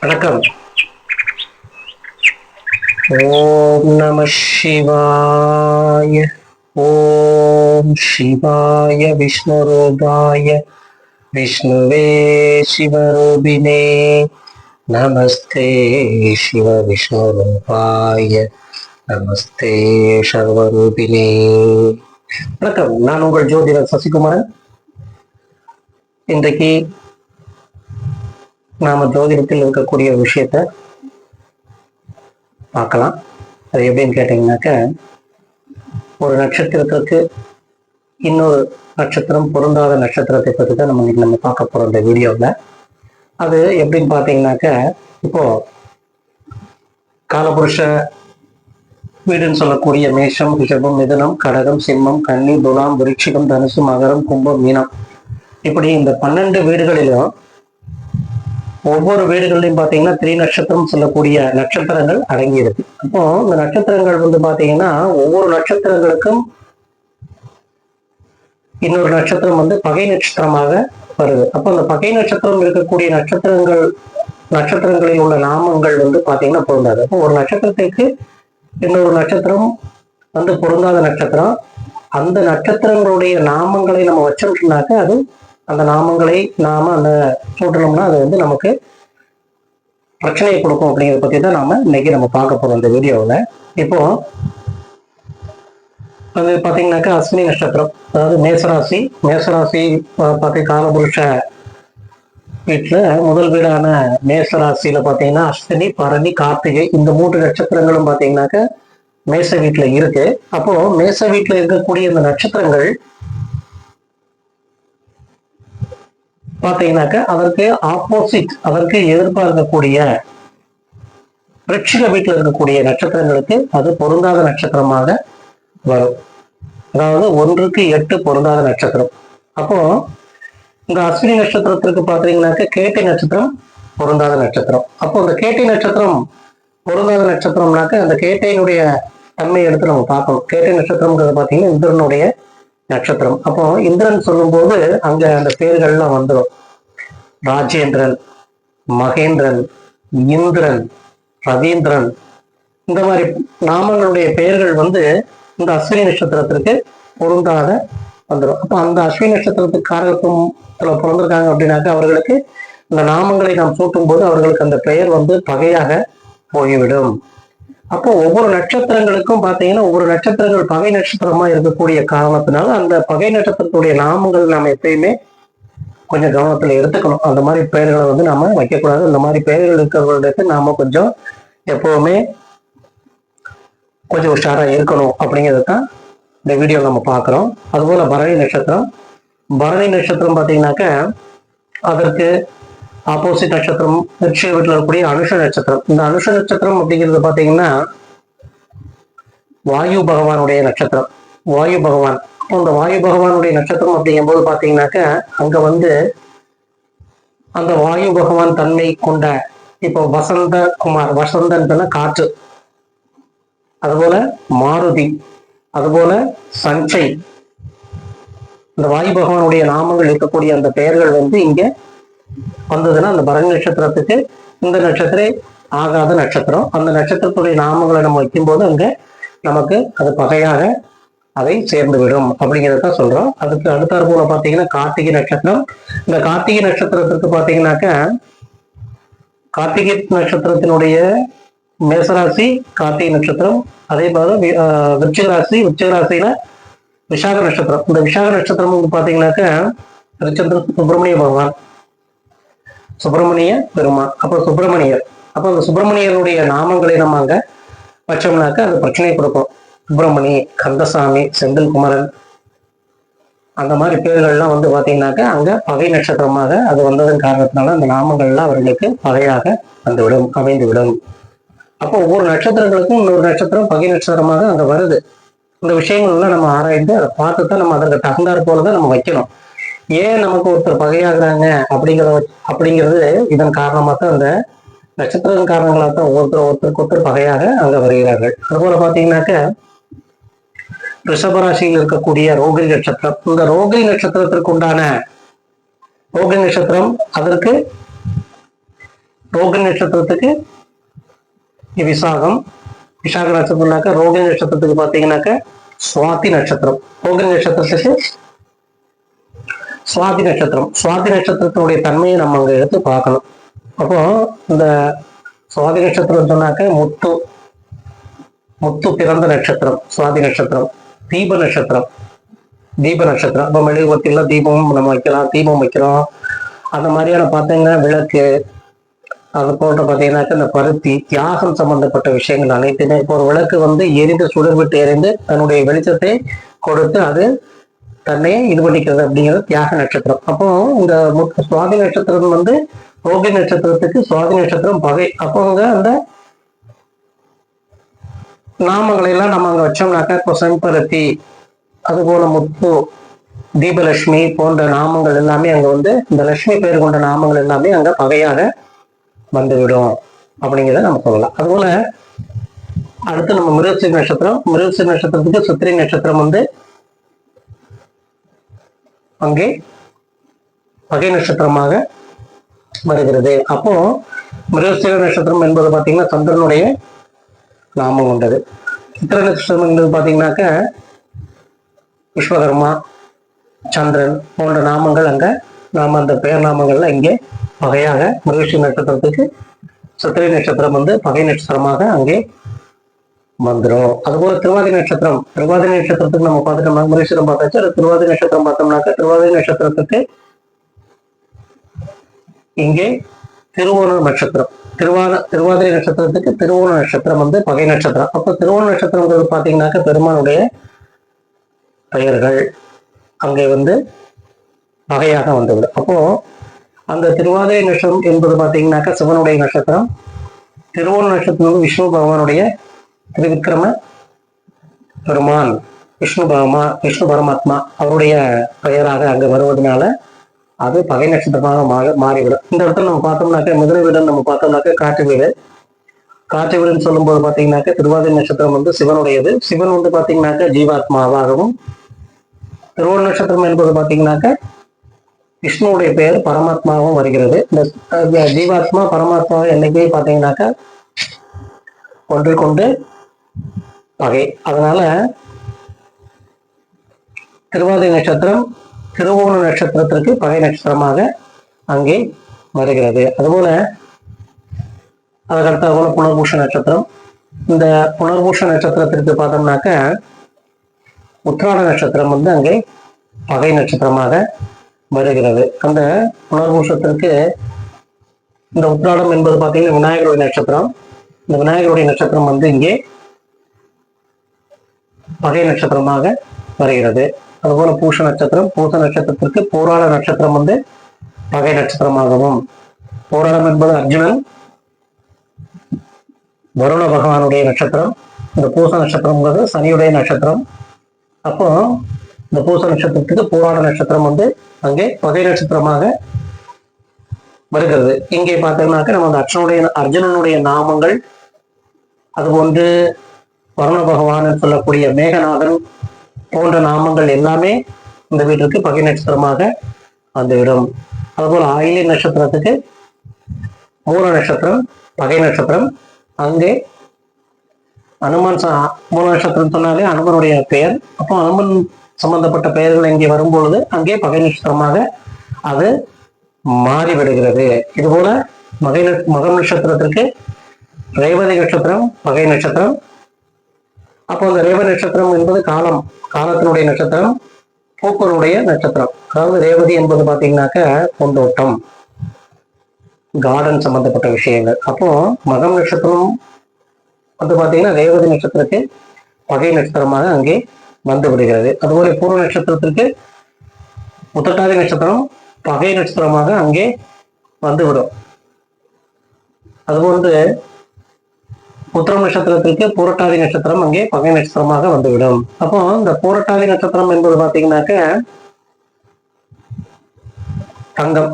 வணக்கம். ஓம் நம சிவாய. ஓம் சிவாய விஷ்ணுரூபாய விஷ்ணுவே சிவரூபிணே நமஸ்தே சிவ விஷ்ணுரூபாய நமஸ்தே சர்வரூபிணே. வணக்கம், நான் உங்கள் ஜோதிடர் சசிகுமாரன். இன்றைக்கு நாம ஜோதிடத்தில் இருக்கக்கூடிய விஷயத்த பார்க்கலாம். அது எப்படின்னு கேட்டீங்கன்னாக்க, ஒரு நட்சத்திரத்திற்கு இன்னொரு நட்சத்திரம் பொருந்தாத நட்சத்திரத்தை பற்றி தான் நம்ம பார்க்க போறோம் இந்த வீடியோவில். அது எப்படின்னு பார்த்தீங்கன்னாக்க, இப்போ காலபுருஷ வீடுன்னு சொல்லக்கூடிய மேஷம், ரிஷபம், மிதுனம், கடகம், சிம்மம், கன்னி, துலாம், விருச்சிகம், தனுசு, மகரம், கும்பம், மீனம், இப்படி இந்த 12 வீடுகளிலும் ஒவ்வொரு வீடுகள்லையும் பார்த்தீங்கன்னா 3 நட்சத்திரம் சொல்லக்கூடிய நட்சத்திரங்கள் அடங்கி இருக்கு. அப்போ இந்த நட்சத்திரங்கள் வந்து பார்த்தீங்கன்னா ஒவ்வொரு நட்சத்திரங்களுக்கும் இன்னொரு நட்சத்திரம் வந்து பகை நட்சத்திரமாக வருது. அப்போ அந்த பகை நட்சத்திரம் இருக்கக்கூடிய நட்சத்திரங்களில் உள்ள நாமங்கள் வந்து பார்த்தீங்கன்னா பொருந்தாது. அப்போ ஒரு நட்சத்திரத்துக்கு இன்னொரு நட்சத்திரம் வந்து பொருந்தாத நட்சத்திரம். அந்த நட்சத்திரங்களுடைய நாமங்களை நம்ம வச்சோம்னாக்க அது அந்த நாமங்களை நாம அந்த சூட்டணும்னா அது வந்து நமக்கு பிரச்சனையை கொடுக்கும். அப்படிங்கிறத பத்தி தான் நாம இன்னைக்கு நம்ம பார்க்க போறோம் இந்த வீடியோவில். இப்போ அது பாத்தீங்கன்னாக்கா அஸ்வினி நட்சத்திரம், அதாவது மேசராசி. மேசராசி பார்த்தீங்க காலபுருஷ வீட்டுல முதல் வீடான மேசராசியில பாத்தீங்கன்னா அஸ்வினி, பரணி, கார்த்திகை இந்த 3 நட்சத்திரங்களும் பாத்தீங்கன்னாக்க மேச வீட்டுல இருக்கு. அப்போ மேச வீட்டுல இருக்கக்கூடிய இந்த நட்சத்திரங்கள் பாத்தீங்கன்னாக்க அதற்கு ஆப்போசிட், அதற்கு எதிர்பார்க்கக்கூடிய விருச்சிக வீட்டில் இருக்கக்கூடிய நட்சத்திரங்களுக்கு அது பொருந்தாத நட்சத்திரமாக வரும். அதாவது 1க்கு 8 பொருந்தாத நட்சத்திரம். அப்போ இந்த அஸ்வினி நட்சத்திரத்திற்கு பாத்தீங்கன்னாக்க கேட்டை நட்சத்திரம் பொருந்தாத நட்சத்திரம். அப்போ அந்த கேட்டை நட்சத்திரம் பொருந்தாத நட்சத்திரம்னாக்க அந்த கேட்டையினுடைய தன்மையை எடுத்து நம்ம பார்க்கணும். கேட்டை நட்சத்திரம்ங்கிறது பாத்தீங்கன்னா இந்திரனுடைய நட்சத்திரம். அப்போ இந்திரன் சொல்லும் போது அங்க அந்த பேர்கள்லாம் வந்துடும். ராஜேந்திரன், மகேந்திரன், இந்திரன், ரவீந்திரன், இந்த மாதிரி நாமங்களுடைய பெயர்கள் வந்து இந்த அஸ்வினி நட்சத்திரத்திற்கு பொருந்தாத வந்துடும். அப்போ அந்த அஸ்வினி நட்சத்திரத்துக்காரர்களுக்கும் பிறந்திருக்காங்க அப்படின்னாக்க அவர்களுக்கு இந்த நாமங்களை நாம் சூட்டும் போது அவர்களுக்கு அந்த பெயர் வந்து பகையாக போய்விடும். அப்போ ஒவ்வொரு நட்சத்திரங்களுக்கும் பார்த்தீங்கன்னா ஒவ்வொரு நட்சத்திரங்கள் பகை நட்சத்திரமா இருக்கக்கூடிய காரணத்தினால அந்த பகை நட்சத்திரத்துடைய நாமங்கள் நாம் எப்பயுமே கொஞ்சம் கவனத்துல எடுத்துக்கணும். அந்த மாதிரி பெயர்களை வந்து நாம வைக்கக்கூடாது. இந்த மாதிரி பெயர்கள் இருக்கிறவர்களுக்கு நாம கொஞ்சம் எப்பவுமே கொஞ்சம் உஷாரா இருக்கணும். அப்படிங்கிறது தான் இந்த வீடியோ நம்ம பார்க்குறோம். அதுபோல பரணி நட்சத்திரம். பரணி நட்சத்திரம் பார்த்தீங்கன்னாக்க அதற்கு ஆப்போசிட் நட்சத்திரம் விருச்சிக வீட்டில் இருக்கக்கூடிய அனுஷ நட்சத்திரம். இந்த அனுஷ நட்சத்திரம் அப்படிங்கிறது பார்த்தீங்கன்னா வாயு பகவானுடைய நட்சத்திரம். வாயு பகவான், அந்த வாயு பகவானுடைய நட்சத்திரம் அப்படிங்கும்போது பார்த்தீங்கன்னாக்க அங்க வந்து அந்த வாயு பகவான் தன்மை கொண்ட இப்போ வசந்த குமார், வசந்தன் காற்று, அதுபோல மாருதி, அதுபோல சஞ்சய், இந்த வாயு பகவானுடைய நாமங்கள் இருக்கக்கூடிய அந்த பெயர்கள் வந்து இங்க வந்ததுன்னா அந்த பரணி நட்சத்திரத்துக்கு இந்த நட்சத்திரம் ஆகாத நட்சத்திரம். அந்த நட்சத்திரத்துடைய நாமங்களை நம்ம வைக்கும்போது அங்க நமக்கு அது பகையாக அதை சேர்ந்து விடும் அப்படிங்கிறத சொல்றோம். அதுக்கு அடுத்தாற் போல பாத்தீங்கன்னா கார்த்திகை நட்சத்திரம். இந்த கார்த்திகை நட்சத்திரத்திற்கு பாத்தீங்கன்னாக்க கார்த்திகை நட்சத்திரத்தினுடைய மேசராசி கார்த்திகை நட்சத்திரம். அதே போல விருச்சிக ராசி, விருச்சிக ராசியில விசாக நட்சத்திரம். இந்த விசாக நட்சத்திரம் பாத்தீங்கன்னாக்க திருச்செந்தூர் சுப்பிரமணிய பகவான், சுப்பிரமணிய பெருமான். அப்போ சுப்பிரமணியர், அப்போ அந்த சுப்பிரமணியருடைய நாமங்களை நம்ம அங்க வச்சோம்னாக்க அது பிரச்சனையை கொடுக்கும். சுப்பிரமணி, கந்தசாமி, செந்தில் குமரன், அந்த மாதிரி பேர்கள்லாம் வந்து பாத்தீங்கன்னாக்க அங்க பகை நட்சத்திரமாக அது வந்ததன் காரணத்தினால அந்த நாமங்கள்லாம் அவர்களுக்கு பகையாக வந்துவிடும், அமைந்துவிடும். அப்போ ஒவ்வொரு நட்சத்திரங்களுக்கும் இன்னொரு நட்சத்திரம் பகை நட்சத்திரமாக அங்க வருது. இந்த விஷயங்கள்லாம் நம்ம ஆராய்ந்து அதை பார்த்து தான் நம்ம அதற்கு தகுந்தாற் போலதான் நம்ம வைக்கணும். ஏன் நமக்கு ஒருத்தர் பகையாகிறாங்க அப்படிங்கிறது இதன் காரணமாக தான் அந்த நட்சத்திரம் காரணங்களாக தான் ஒருத்தருக்கு ஒருத்தர் பகையாக அங்க வருகிறார்கள். அதுபோல பாத்தீங்கன்னாக்க ரிஷபராசியில் இருக்கக்கூடிய ரோகிணி நட்சத்திரம். இந்த ரோகிணி நட்சத்திரத்திற்கு உண்டான ரோகிணி நட்சத்திரம் அதற்கு ரோகிணி நட்சத்திரத்துக்கு விசாகம். விசாக நட்சத்திரம்னாக்க ரோகிணி நட்சத்திரத்துக்கு பார்த்தீங்கன்னாக்க சுவாதி நட்சத்திரம். ரோகிணி நட்சத்திரத்துக்கு சுவாதி நட்சத்திரம். சுவாதி நட்சத்திரத்தினுடைய தன்மையை நம்ம அங்க எடுத்து பார்க்கணும். அப்போ இந்த சுவாதி நட்சத்திரம் சொன்னாக்க முத்து முத்து பிறந்த நட்சத்திரம் சுவாதி நட்சத்திரம். தீப நட்சத்திரம். தீப நட்சத்திரம் இப்போ மெழுகுவர்த்திலாம் தீபம் நம்ம வைக்கலாம், தீபம் வைக்கிறோம். அந்த மாதிரியான பார்த்தீங்கன்னா விளக்கு, அது போன்ற பார்த்தீங்கன்னாக்க இந்த பருத்தி, தியாகம் சம்பந்தப்பட்ட விஷயங்கள் அனைத்துமே. இப்போ ஒரு விளக்கு வந்து எரிந்து சுடர் விட்டு எரிந்து தன்னுடைய வெளிச்சத்தை கொடுத்து அது தன்னையே இது பண்ணிக்கிறது அப்படிங்கிறது தியாக நட்சத்திரம். அப்போ இந்த சுவாதி நட்சத்திரம் வந்து ரோகிணி நட்சத்திரத்துக்கு சுவாதி நட்சத்திரம் பகை. அப்போ அந்த நாமங்களை எல்லாம் நம்ம அங்க வச்சோம்னாக்கா இப்போ செம்பருத்தி, அது போல முத்து, தீபலட்சுமி போன்ற நாமங்கள் எல்லாமே அங்க வந்து இந்த லட்சுமி பேர் கொண்ட நாமங்கள் எல்லாமே அங்க பகையாக வந்துவிடும் அப்படிங்கிறத நம்ம சொல்லலாம். அதுபோல அடுத்து நம்ம மிருகசீரிஷ நட்சத்திரம். மிருகசீரிஷ நட்சத்திரத்துக்கு சித்திரை நட்சத்திரம் வந்து அங்கே பகை நட்சத்திரமாக வருகிறது. அப்போ மிருகசீரிஷ நட்சத்திரம் என்பது பார்த்தீங்கன்னா சந்திரனுடைய நாமம் கொண்டது. சித்திரை நட்சத்திரம் என்பது பார்த்தீங்கன்னாக்க விஸ்வகர்மா, சந்திரன் போன்ற நாமங்கள் அங்க நாம அந்த பெயர் நாமங்கள்ல இங்கே பகையாக மிருகசீரிஷ நட்சத்திரத்துக்கு சித்திரை நட்சத்திரம் வந்து பகை நட்சத்திரமாக அங்கே வந்துடும். அதுபோல திருவாதிரை நட்சத்திரம். திருவாதிரை நட்சத்திரத்துக்கு நம்ம பார்த்துட்டோம்னா மிருகசீரிஷம் பார்த்தாச்சு. அது திருவாதிரை நட்சத்திரம் பார்த்தோம்னாக்க திருவாதிரை நட்சத்திரத்துக்கு இங்கே திருவோண நட்சத்திரம். திருவாதிரை நட்சத்திரத்துக்கு திருவோண நட்சத்திரம் வந்து பகை நட்சத்திரம். அப்ப திருவோண நட்சத்திரங்கிறது பாத்தீங்கன்னாக்க பெருமானுடைய பெயர்கள் அங்கே வந்து பகையாக வந்துவிடும். அப்போ அந்த திருவாதிரை நட்சத்திரம் என்பது பாத்தீங்கன்னாக்க சிவனுடைய நட்சத்திரம். திருவோண நட்சத்திரம் விஷ்ணு பகவானுடைய திருவிக்கிரம பெருமான், விஷ்ணு பரமாத்மா அவருடைய பெயராக அங்க வருவதனால அது பகை நட்சத்திரமாக மாறிவிடும். இந்த இடத்துல நம்ம பார்த்தோம்னாக்க மிதுன வீடுன்னு நம்ம பார்த்தோம்னாக்க காற்று வீடு. காற்று வீடுன்னு சொல்லும் போது பாத்தீங்கன்னாக்க திருவாதிரை நட்சத்திரம் வந்து சிவனுடையது. சிவன் வந்து பாத்தீங்கன்னாக்க ஜீவாத்மாவாகவும், திருவோண நட்சத்திரம் என்பது பாத்தீங்கன்னாக்க விஷ்ணுவுடைய பெயர் பரமாத்மாவும் வருகிறது. இந்த ஜீவாத்மா பரமாத்மா என்னைக்கே பாத்தீங்கன்னாக்க ஒன்றை கொண்டு பகை. அதனால திருவாதிரை நட்சத்திரம் திருவோண நட்சத்திரத்திற்கு பகை நட்சத்திரமாக அங்கே வருகிறது. அதுபோல அதுக்கடுத்த போல புனர்பூஷ நட்சத்திரம். இந்த புனர்பூஷ நட்சத்திரத்திற்கு பார்த்தோம்னாக்க உத்திராட நட்சத்திரம் வந்து அங்கே பகை நட்சத்திரமாக வருகிறது. அந்த புனர்பூஷத்திற்கு இந்த உத்திராடம் என்பது பார்த்தீங்கன்னா விநாயகருடைய நட்சத்திரம். இந்த விநாயகருடைய நட்சத்திரம் வந்து இங்கே பகை நட்சத்திரமாக வருகிறது. அதுபோல பூஷ நட்சத்திரம். பூச நட்சத்திரத்திற்கு போராட நட்சத்திரம் வந்து பகை நட்சத்திரமாகவும், போராடம் என்பது அர்ஜுனன் வருண பகவானுடைய நட்சத்திரம். இந்த பூச நட்சத்திரம்ங்கிறது சனியுடைய நட்சத்திரம். அப்போ இந்த பூச நட்சத்திரத்துக்கு போராட நட்சத்திரம் வந்து அங்கே பகை நட்சத்திரமாக வருகிறது. இங்கே பார்த்தோம்னாக்க நம்ம அந்த அர்ஜுனனுடைய நாமங்கள், அதுபோன்று வருண பகவான் சொல்லக்கூடிய மேகநாதன் போன்ற நாமங்கள் எல்லாமே இந்த வீட்டிற்கு பகை நட்சத்திரமாக வந்துவிடும். அதுபோல் ஆயிலை நட்சத்திரத்துக்கு மூல நட்சத்திரம் பகை நட்சத்திரம். அங்கே அனுமன் மூல நட்சத்திரம் சொன்னாலே அனுமனுடைய பெயர். அப்போ அனுமன் சம்பந்தப்பட்ட பெயர்கள் இங்கே வரும்பொழுது அங்கே பகை நட்சத்திரமாக அது மாறிவிடுகிறது. இதுபோல மகம் நட்சத்திரத்திற்கு ரேவதி நட்சத்திரம் பகை நட்சத்திரம். அப்போ அந்த ரேவதி நட்சத்திரம் என்பது காலத்தினுடைய நட்சத்திரம், பூக்களுடைய நட்சத்திரம். அதாவது ரேவதி என்பது பாத்தீங்கன்னாக்க பூந்தோட்டம், கார்டன் சம்பந்தப்பட்ட விஷயங்கள். அப்போ மகம் நட்சத்திரம் வந்து பாத்தீங்கன்னா ரேவதி நட்சத்திரத்துக்கு பகை நட்சத்திரமாக அங்கே வந்து விடுகிறது. அதுபோல பூர்வ நட்சத்திரத்திற்கு உத்திரட்டாதி நட்சத்திரம் பகை நட்சத்திரமாக அங்கே வந்துவிடும். அதுபோன்று உத்திரம் நட்சத்திரத்திற்கு பூரட்டாதி நட்சத்திரம் அங்கே பகை நட்சத்திரமாக வந்துவிடும். அப்போ இந்த பூரட்டாதி நட்சத்திரம் என்பது பாத்தீங்கன்னாக்க தங்கம்,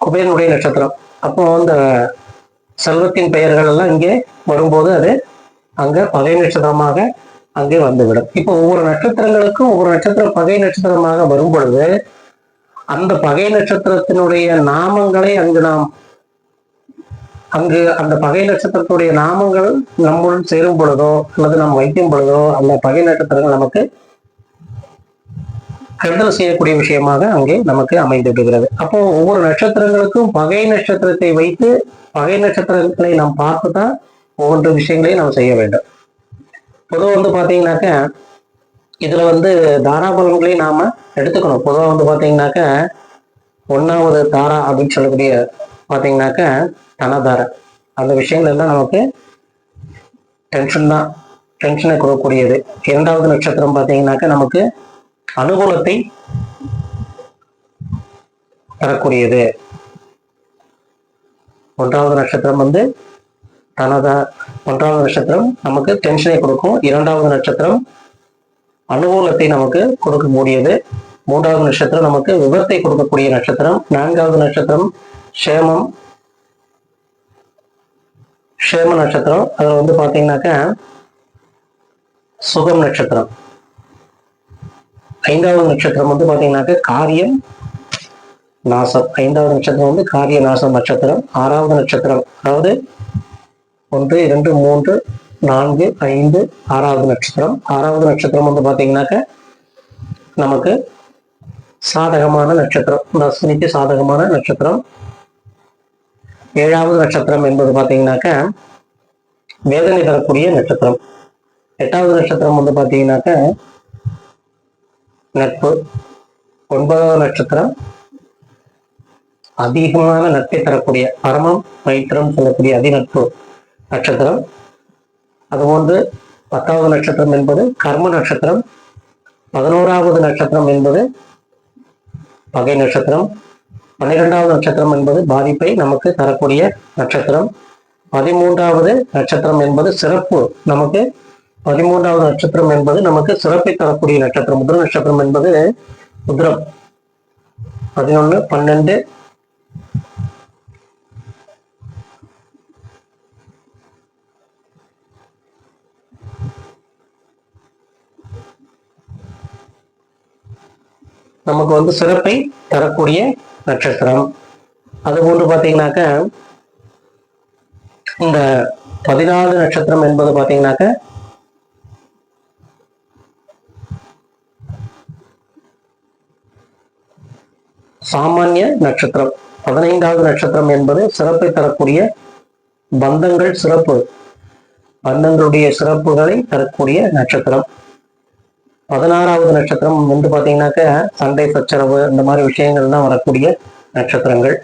குபேரனுடைய நட்சத்திரம். அப்போ இந்த செல்வத்தின் பெயர்கள் எல்லாம் இங்கே வரும்போது அது அங்க பகை நட்சத்திரமாக அங்கே வந்துவிடும். இப்போ ஒவ்வொரு நட்சத்திரங்களுக்கும் ஒவ்வொரு நட்சத்திரம் பகை நட்சத்திரமாக வரும் பொழுது அந்த பகை நட்சத்திரத்தினுடைய நாமங்களை அங்கு நாம் அங்கு அந்த பகை நட்சத்திரத்துடைய நாமங்கள் நம்முடன் சேரும் பொழுதோ அல்லது நாம் வைக்கும் பொழுதோ அந்த பகை நட்சத்திரங்கள் நமக்கு கெடுதல் செய்யக்கூடிய விஷயமாக அங்கே நமக்கு அமைந்து விடுகிறது. அப்போ ஒவ்வொரு நட்சத்திரங்களுக்கும் பகை நட்சத்திரத்தை வைத்து பகை நட்சத்திரங்களை நாம் பார்த்துதான் ஒவ்வொரு விஷயங்களையும் நாம் செய்ய வேண்டும். பொதுவாக வந்து பாத்தீங்கன்னாக்க இதுல வந்து தாராபலன்களையும் நாம எடுத்துக்கணும். பொதுவாக வந்து பாத்தீங்கன்னாக்க 1வது தாரா அப்படின்னு சொல்லக்கூடிய பாத்தீங்கன்னாக்க தனதார அந்த விஷயங்கள் எல்லாம் நமக்கு டென்ஷன் தான், டென்ஷனை கொடுக்கக்கூடியது. 2வது நட்சத்திரம் பாத்தீங்கன்னாக்க நமக்கு அனுகூலத்தை தரக்கூடியது. 1வது நட்சத்திரம் வந்து தனதா 1வது நட்சத்திரம் நமக்கு டென்ஷனை கொடுக்கும். 2வது நட்சத்திரம் அனுகூலத்தை நமக்கு கொடுக்கக்கூடியது. 3வது நட்சத்திரம் நமக்கு விபத்தை கொடுக்கக்கூடிய நட்சத்திரம். 4வது நட்சத்திரம் ஷேம நட்சத்திரம். அதுல வந்து பாத்தீங்கன்னாக்க சுகம் நட்சத்திரம். 5வது நட்சத்திரம் வந்து பாத்தீங்கன்னாக்க காரியம் நாசம். 5வது நட்சத்திரம் வந்து காரிய நாசம் நட்சத்திரம். 6வது நட்சத்திரம் அதாவது 1 2 3 4 5 6வது நட்சத்திரம். 6வது நட்சத்திரம் வந்து பாத்தீங்கன்னாக்க நமக்கு சாதகமான நட்சத்திரம், அஸ்வினிக்கு சாதகமான நட்சத்திரம். 7வது நட்சத்திரம் என்பது பாத்தீங்கன்னாக்க வேதனை தரக்கூடிய நட்சத்திரம். 8வது நட்சத்திரம் வந்து பாத்தீங்கன்னாக்க நட்பு. 9வது நட்சத்திரம் அதிகமான நட்பை தரக்கூடிய பரமம் மைத்திரம் சொல்லக்கூடிய அதிநட்பு நட்சத்திரம். அதுபோன்று 10வது நட்சத்திரம் என்பது கர்ம நட்சத்திரம். 11வது நட்சத்திரம் என்பது பகை நட்சத்திரம். 12வது நட்சத்திரம் என்பது பாதிப்பை நமக்கு தரக்கூடிய நட்சத்திரம். 13வது நட்சத்திரம் என்பது சிறப்பு நமக்கு 13வது நட்சத்திரம் என்பது நமக்கு சிறப்பை தரக்கூடிய நட்சத்திரம். உத்திர நட்சத்திரம் என்பது உத்திரம் 11 12 நமக்கு வந்து சிறப்பை தரக்கூடிய நட்சத்திரம். அதுபோன்று பாத்தீங்கன்னாக்க இந்த 14 நட்சத்திரம் என்பது பாத்தீங்கன்னாக்க சாமானிய நட்சத்திரம். 15வது நட்சத்திரம் என்பது சிறப்பை தரக்கூடிய பந்தங்கள் சிறப்பு, பந்தங்களுடைய சிறப்புகளை தரக்கூடிய நட்சத்திரம். 16வது நட்சத்திரம் வந்து பாத்தீங்கன்னாக்க சண்டை சச்சரவு இந்த மாதிரி விஷயங்கள்லாம் வரக்கூடிய நட்சத்திரங்கள்.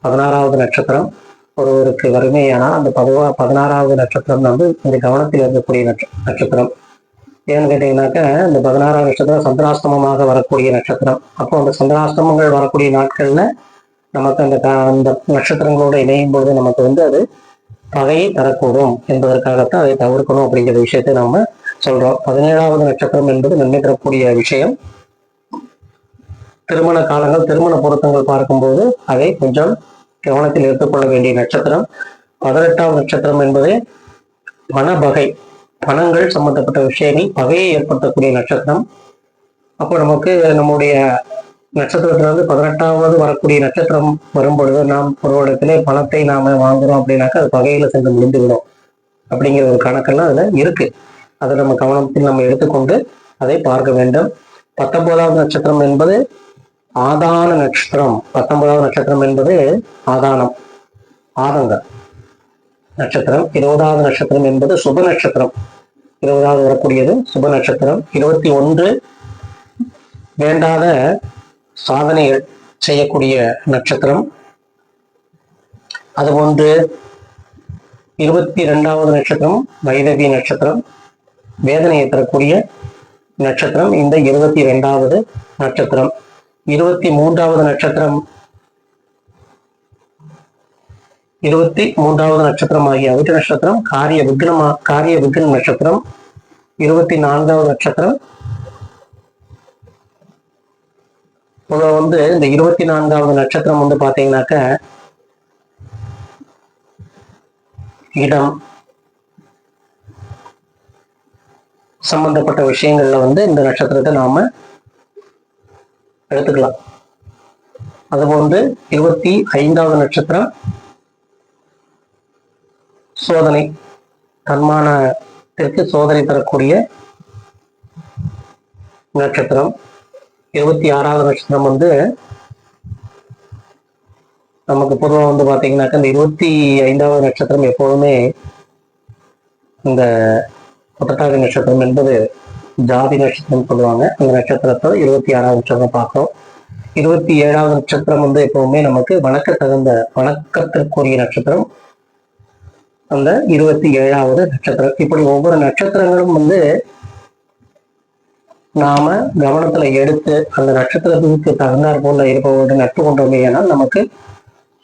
16வது நட்சத்திரம் ஒருவருக்கு வறுமையானால் அந்த 16வது நட்சத்திரம் வந்து இந்த கவனத்தில் இருக்கக்கூடிய நட்சத்திரம். ஏன்னு கேட்டீங்கன்னாக்க இந்த 16வது நட்சத்திரம் சந்திராஷ்டமமாக வரக்கூடிய நட்சத்திரம். அப்போ அந்த சந்திராஷ்டமங்கள் வரக்கூடிய நாட்கள்ல நமக்கு அந்த நட்சத்திரங்களோட இணையும் போது நமக்கு வந்து அது பகையை தரக்கூடும் என்பதற்காகத்தான் அதை தவிர்க்கணும் அப்படிங்கிற விஷயத்தை நாம சொல்றோம். 17வது நட்சத்திரம் என்பது நன்மை தரக்கூடிய விஷயம். திருமண காலங்கள், திருமண பொருத்தங்கள் பார்க்கும்போது அதை கொஞ்சம் கவனத்தில் எடுத்துக்கொள்ள வேண்டிய நட்சத்திரம். 18வது நட்சத்திரம் என்பது பணபகை, பணங்கள் சம்பந்தப்பட்ட விஷயங்கள் பகையை ஏற்படுத்தக்கூடிய நட்சத்திரம். அப்போ நமக்கு நம்முடைய நட்சத்திரத்துல வந்து 18வது வரக்கூடிய நட்சத்திரம் வரும்பொழுது நாம் ஒரு இடத்திலே பணத்தை நாம வாங்குறோம் அப்படின்னாக்கா அது பகையில சென்று முடிந்து விடும் அப்படிங்கிற ஒரு கணக்கெல்லாம் அதுல இருக்கு. அதை நம்ம கவனத்தில் நம்ம எடுத்துக்கொண்டு அதை பார்க்க வேண்டும். 19வது நட்சத்திரம் என்பது ஆதான நட்சத்திரம். 19வது நட்சத்திரம் என்பது ஆதானம், ஆதங்க நட்சத்திரம். 20வது நட்சத்திரம் என்பது சுப நட்சத்திரம். 20வது வரக்கூடியது சுப நட்சத்திரம். 21 வேண்டாத சாதனைகள் செய்யக்கூடிய நட்சத்திரம். அதுபோன்று 22வது நட்சத்திரம் வைதவி நட்சத்திரம், வேதனையை தரக்கூடிய நட்சத்திரம் இந்த 22வது நட்சத்திரம். 23வது நட்சத்திரம் 23வது நட்சத்திரம் ஆகிய அவிட்ட நட்சத்திரம் காரிய விக்ன நட்சத்திரம். 24வது நட்சத்திரம் வந்து இந்த 24வது நட்சத்திரம் வந்து பாத்தீங்கன்னாக்க இடம் சம்பந்தப்பட்ட விஷயங்கள்ல வந்து இந்த நட்சத்திரத்தை நாம எடுத்துக்கலாம். அதுபோன்று 25வது நட்சத்திரம் சோதனை, தன்மானத்திற்கு சோதனை தரக்கூடிய நட்சத்திரம். 26வது நட்சத்திரம் நமக்கு பொதுவாக பாத்தீங்கன்னாக்கா இந்த 25வது நட்சத்திரம் எப்போதுமே இந்த புரட்டாதி நட்சத்திரம் என்பது ஜாதி நட்சத்திரம் சொல்லுவாங்க. அந்த நட்சத்திரத்தை 26வது நட்சத்திரம் பார்க்கிறோம். 27வது நட்சத்திரம் எப்பவுமே நமக்கு வணக்கத்திற்குரிய நட்சத்திரம் அந்த 27வது நட்சத்திரம். இப்படி ஒவ்வொரு நட்சத்திரங்களும் நாம கவனத்துல எடுத்து அந்த நட்சத்திரத்துக்கு தகுந்தாற் போல இருப்பவர்கள் நட்பு கொண்டோமே ஏனால் நமக்கு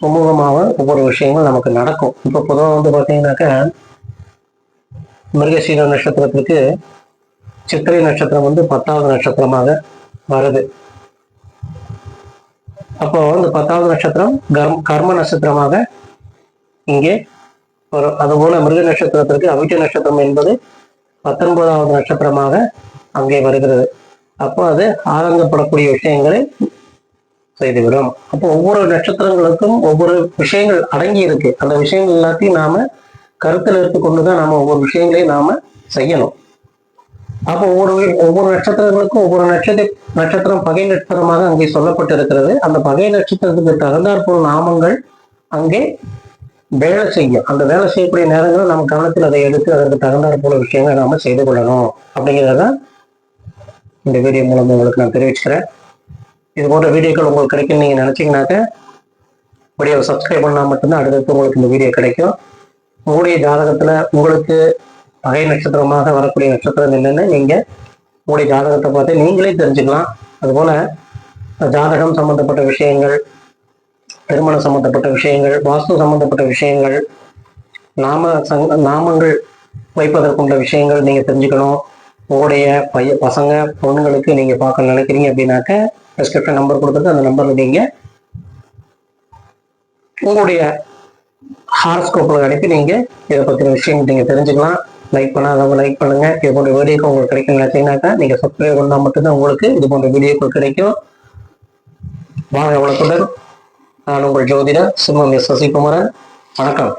சுமூகமாக ஒவ்வொரு விஷயங்கள் நமக்கு நடக்கும். இப்ப பொதுவாக பாத்தீங்கன்னாக்க மிருகசீர நட்சத்திரத்திற்கு சித்திரை நட்சத்திரம் 10வது நட்சத்திரமாக வருது. அப்போ இந்த 10வது நட்சத்திரம் கர்ம நட்சத்திரமாக இங்கே வரும். அதுபோல மிருக நட்சத்திரத்திற்கு அவிட்ட நட்சத்திரம் என்பது 19வது நட்சத்திரமாக அங்கே வருகிறது. அப்போ அது ஆதங்கப்படக்கூடிய விஷயங்களை செய்துவிடும். அப்போ ஒவ்வொரு நட்சத்திரங்களுக்கும் ஒவ்வொரு விஷயங்கள் அடங்கி இருக்கு. அந்த விஷயங்கள் எல்லாத்தையும் நாம கருத்தில் எடுத்துக்கொண்டுதான் நாம ஒவ்வொரு விஷயங்களையும் நாம செய்யணும். அப்போ ஒவ்வொரு நட்சத்திரங்களுக்கும் ஒவ்வொரு நட்சத்திரம் பகை நட்சத்திரமாக அங்கே சொல்லப்பட்டிருக்கிறது. அந்த பகை நட்சத்திரத்துக்கு தகுந்தாற்போல் நாமங்கள் அங்கே வேலை செய்யும். அந்த வேலை செய்யக்கூடிய நேரங்களில் நம்ம கவனத்தில் அதை எடுத்து அதற்கு தகுந்தாற் போல விஷயங்களை நாம செய்து கொள்ளணும் அப்படிங்கிறதான் இந்த வீடியோ மூலம் உங்களுக்கு நான் தெரிவிச்சுக்கிறேன். இது போன்ற வீடியோக்கள் உங்களுக்கு கிடைக்கும் நீங்க நினைச்சீங்கன்னாக்க வீடியோவை சப்ஸ்கிரைப் பண்ணா மட்டும்தான் அடுத்தடுத்து உங்களுக்கு இந்த வீடியோ கிடைக்கும். உங்களுடைய ஜாதகத்துல உங்களுக்கு பகை நட்சத்திரமாக வரக்கூடிய நட்சத்திரம் என்னன்னு நீங்க உங்களுடைய ஜாதகத்தை பார்த்து நீங்களே தெரிஞ்சுக்கலாம். அதுபோல ஜாதகம் சம்பந்தப்பட்ட விஷயங்கள், திருமணம் சம்பந்தப்பட்ட விஷயங்கள், வாஸ்து சம்பந்தப்பட்ட விஷயங்கள், நாமங்கள் வைப்பதற்குள்ள விஷயங்கள் நீங்க தெரிஞ்சுக்கணும். உங்களுடைய பசங்க பொண்ணுங்களுக்கு நீங்க பார்க்க நினைக்கிறீங்க அப்படின்னாக்க டிஸ்கிரிப்ஷன் நம்பர் கொடுத்துட்டு அந்த நம்பர்ல நீங்க உங்களுடைய ஹாரோஸ்கோப்ல அனுப்பி நீங்க இதை பத்தின விஷயம் நீங்க தெரிஞ்சுக்கலாம். லைக் பண்ணாதவங்க லைக் பண்ணுங்க. இது போன்ற வீடியோக்கு உங்களுக்கு கிடைக்கும் நினைச்சீங்கன்னாக்கா நீங்க சப்ஸ்கிரைப் பண்ணா மட்டும்தான் உங்களுக்கு இது போன்ற வீடியோக்கள் கிடைக்கும். வாங்க வளத்துடன் நான் உங்கள் ஜோதிடர் சிம்மம் எஸ். சசிகுமாரன். வணக்கம்.